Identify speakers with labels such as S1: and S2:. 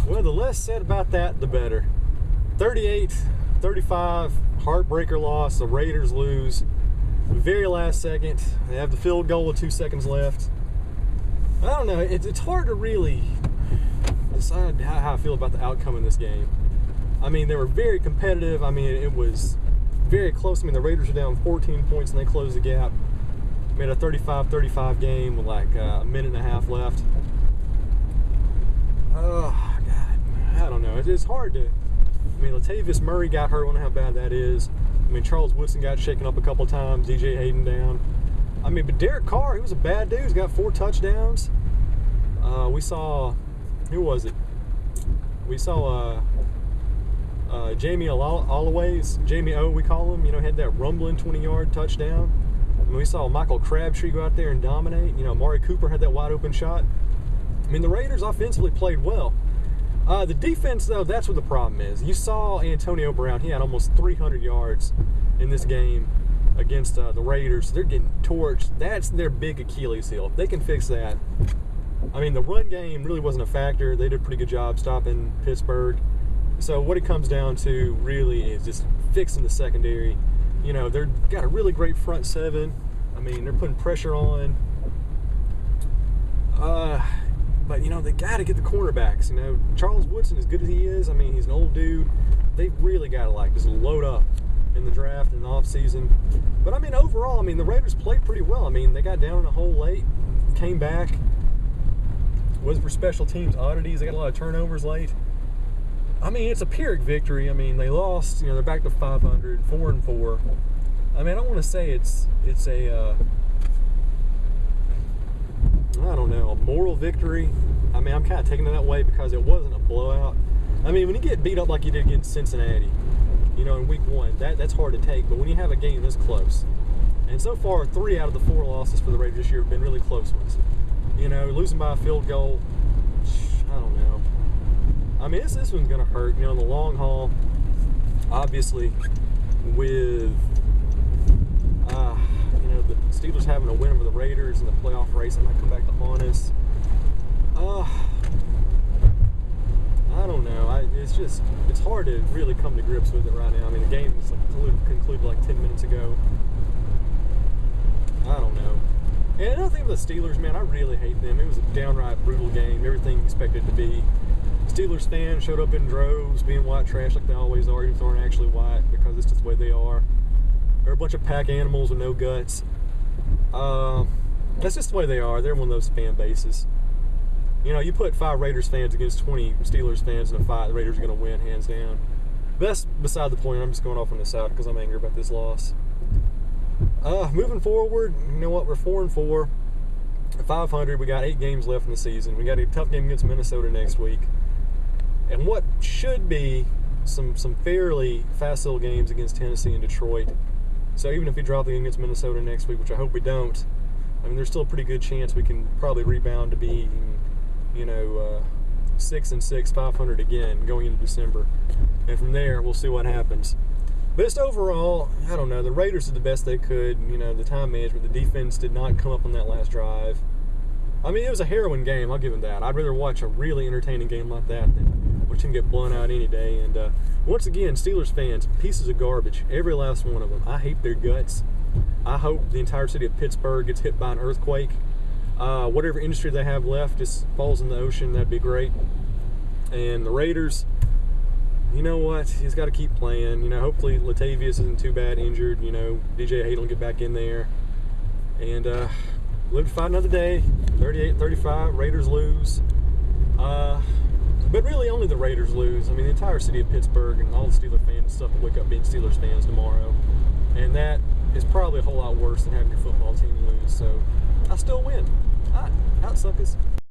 S1: Well, the less said about that, the better. 38-35, heartbreaker loss. The Raiders lose. Very last second. They have the field goal with 2 seconds left. I don't know. It's hard to really decide how I feel about the outcome of this game. I mean, they were very competitive. I mean, it was very close. I mean, the Raiders were down 14 points and they closed the gap. Made a 35-35 game with like a minute and a half left. Oh, God. I don't know. It's hard to... I mean, Latavius Murray got hurt. I don't know how bad that is. I mean, Charles Woodson got shaken up a couple times. DJ Hayden down. I mean, but Derek Carr, he was a bad dude. He's got 4 touchdowns. We saw... Who was it? We saw Jamie Olaways. Jamie O, we call him. You know, had that rumbling 20-yard touchdown. I mean, we saw Michael Crabtree go out there and dominate. You know, Amari Cooper had that wide-open shot. I mean, the Raiders offensively played well. The defense, though, that's what the problem is. You saw Antonio Brown. He had almost 300 yards in this game against the Raiders. They're getting torched. That's their big Achilles heel. If they can fix that. I mean, the run game really wasn't a factor. They did a pretty good job stopping Pittsburgh. So what it comes down to really is just fixing the secondary. You know, they've got a really great front seven. I mean, they're putting pressure on. But, you know, they got to get the cornerbacks. You know, Charles Woodson, as good as he is, I mean, he's an old dude. They've really got to, like, just load up in the draft and the offseason. But, I mean, overall, I mean, the Raiders played pretty well. I mean, they got down in a hole late, came back. Was for special teams oddities. They got a lot of turnovers late. I mean, it's a Pyrrhic victory. I mean, they lost. You know, they're back to 500, 4-4. I mean, I don't want to say it's a... I don't know, a moral victory. I mean, I'm kind of taking it that way because it wasn't a blowout. I mean, when you get beat up like you did against Cincinnati, you know, in week 1, that's hard to take. But when you have a game this close, and so far 3 out of the 4 losses for the Raiders this year have been really close ones. You know, losing by a field goal, I don't know. I mean, this one's going to hurt, you know, in the long haul. Obviously, with you know, the Steelers having a win over the Raiders in the playoff race, that might come back to haunt us. I don't know. It's hard to really come to grips with it right now. I mean, the game is like concluded like 10 minutes ago. I don't know. And another thing with the Steelers, man, I really hate them. It was a downright brutal game. Everything expected it to be. Steelers fans showed up in droves, being white trash like they always are, even if they aren't actually white, because it's just the way they are. They're a bunch of pack animals with no guts. That's just the way they are. They're one of those fan bases. You know, you put 5 Raiders fans against 20 Steelers fans in a fight, the Raiders are going to win, hands down. But that's beside the point. I'm just going off on this side because I'm angry about this loss. Moving forward, you know what? We're 4-4. At 500, we got 8 games left in the season. We got a tough game against Minnesota next week. And what should be some fairly facile games against Tennessee and Detroit. So even if we drop the game against Minnesota next week, which I hope we don't, I mean, there's still a pretty good chance we can probably rebound to be, you know, 6-6, 500 again going into December. And from there, we'll see what happens. But just overall, I don't know. The Raiders did the best they could. You know, the time management, the defense did not come up on that last drive. I mean, it was a harrowing game. I'll give them that. I'd rather watch a really entertaining game like that than watch him get blown out any day. And once again, Steelers fans, pieces of garbage, every last one of them. I hate their guts. I hope the entire city of Pittsburgh gets hit by an earthquake. Whatever industry they have left just falls in the ocean. That'd be great. And the Raiders, you know what? He's got to keep playing. You know, hopefully Latavius isn't too bad injured. You know, DJ Hayden will get back in there. And live to fight another day. 38-35, Raiders lose. But really only the Raiders lose. I mean, the entire city of Pittsburgh and all the Steelers fans and stuff will wake up being Steelers fans tomorrow. And that is probably a whole lot worse than having your football team lose. So I still win. Out, suckers.